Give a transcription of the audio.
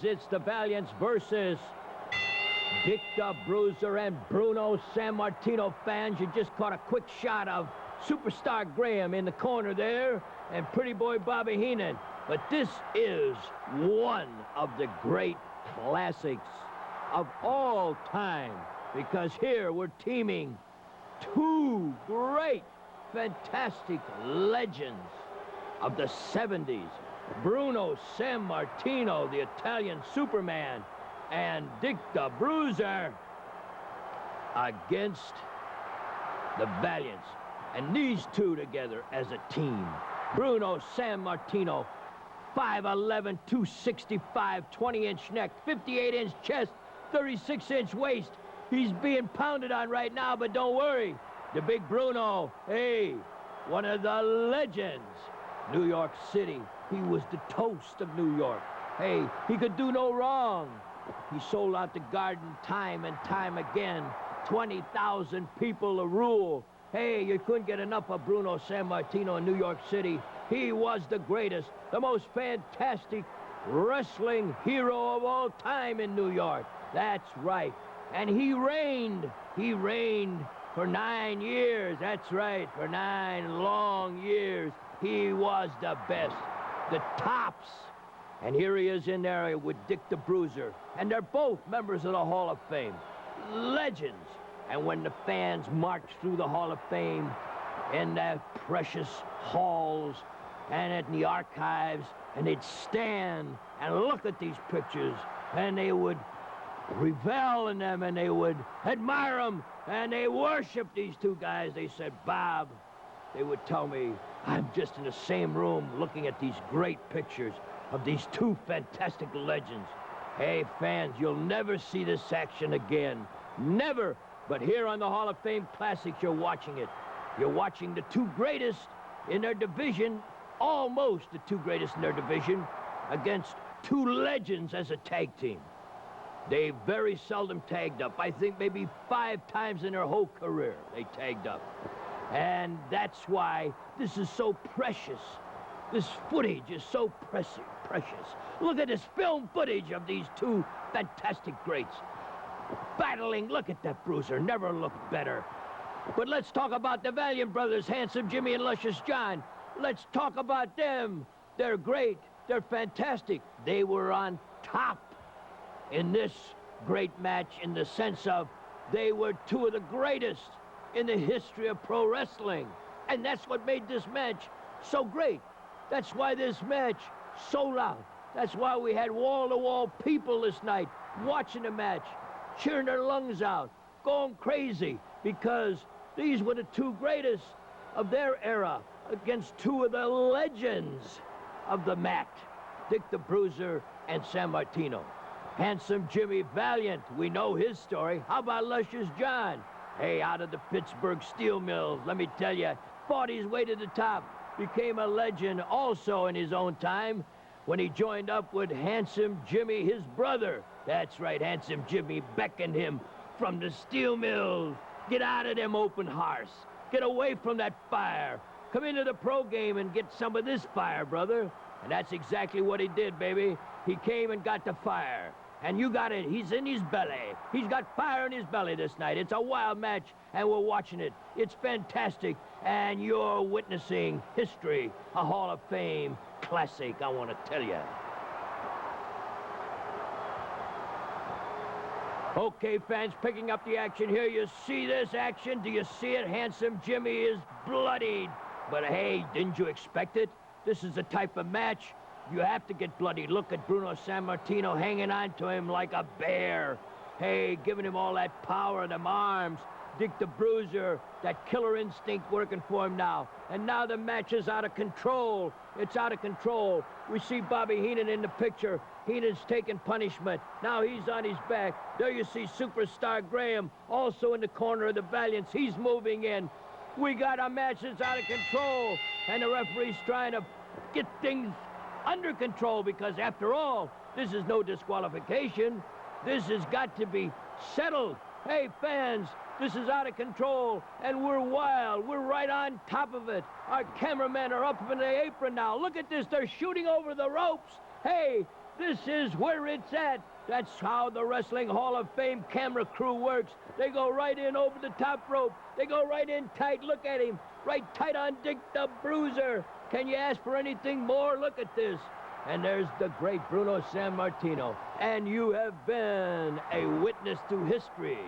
It's the Valiants versus Dick the Bruiser and Bruno Sammartino. Fans, you just caught a quick shot of Superstar Graham in the corner there and Pretty Boy Bobby Heenan. But this is one of the great classics of all time, because here we're teaming two great, fantastic legends of the 70s. Bruno Sammartino, the Italian Superman, and Dick the Bruiser against the Valiants. And these two together as a team. Bruno Sammartino, 5'11", 265, 20-inch neck, 58-inch chest, 36-inch waist. He's being pounded on right now, but don't worry. The big Bruno, hey, one of the legends. New York City, he was the toast of New York. Hey, he could do no wrong. He sold out the Garden time and time again. 20,000 people a rule. Hey, you couldn't get enough of Bruno Sammartino in New York City. He was the greatest, the most fantastic wrestling hero of all time in New York. That's right. And he reigned for 9 years. That's right, for 9 long years. He was the best, the tops. And here he is in there with Dick the Bruiser. And they're both members of the Hall of Fame. Legends. And when the fans march through the Hall of Fame in the precious halls and in the archives, and they'd stand and look at these pictures, and they would revel in them, and they would admire them, and they worship these two guys. They said, Bob, they would tell me, I'm just in the same room looking at these great pictures of these two fantastic legends. Hey, fans, you'll never see this action again. Never. But here on the Hall of Fame Classics, you're watching it. You're watching the two greatest in their division, almost the two greatest in their division, against two legends as a tag team. They very seldom tagged up. I think maybe 5 times in their whole career they tagged up. And that's why this is so precious. This footage is so precious. Look at this film footage of these two fantastic greats battling. Look at that Bruiser, never looked better. But let's talk about the Valiant brothers, Handsome Jimmy and Luscious John. Let's talk about them. They're great. They're fantastic. They were on top in this great match in the sense of they were two of the greatest in the history of pro wrestling. And that's what made this match so great. That's why this match sold out. That's why we had wall-to-wall people this night watching the match, cheering their lungs out, going crazy, because these were the two greatest of their era against two of the legends of the mat, Dick the Bruiser and Sammartino. Handsome Jimmy Valiant, we know his story. How about Luscious John? Hey, out of the Pittsburgh steel mills, let me tell you, fought his way to the top, became a legend also in his own time when he joined up with Handsome Jimmy, his brother. That's right, Handsome Jimmy beckoned him from the steel mills. Get out of them open hearts. Get away from that fire. Come into the pro game and get some of this fire, brother. And that's exactly what he did, baby. He came and got the fire. And you got it. He's in his belly. He's got fire in his belly this night. It's a wild match, and we're watching it. It's fantastic, and you're witnessing history, a Hall of Fame classic, I want to tell you. Okay, fans, picking up the action here. You see this action? Do you see it? Handsome Jimmy is bloodied. But hey, didn't you expect it? This is the type of match you have to get bloody. Look at Bruno Sammartino hanging on to him like a bear. Hey, giving him all that power in them arms. Dick the Bruiser, that killer instinct working for him now. And now the match is out of control. It's out of control. We see Bobby Heenan in the picture. Heenan's taking punishment. Now he's on his back. There you see Superstar Graham also in the corner of the Valiants. He's moving in. We got a match that's out of control. And the referee's trying to get things under control, because after all, this is no disqualification. This has got to be settled. Hey, fans, this is out of control, and we're wild. We're right on top of it. Our cameramen are up in the apron now. Look at this. They're shooting over the ropes. Hey, This is where it's at. That's how the Wrestling Hall of Fame camera crew works. They go right in over the top rope. They go right in tight. Look at him. Right tight on Dick the Bruiser. Can you ask for anything more? Look at this. And there's the great Bruno Sammartino. And you have been a witness to history.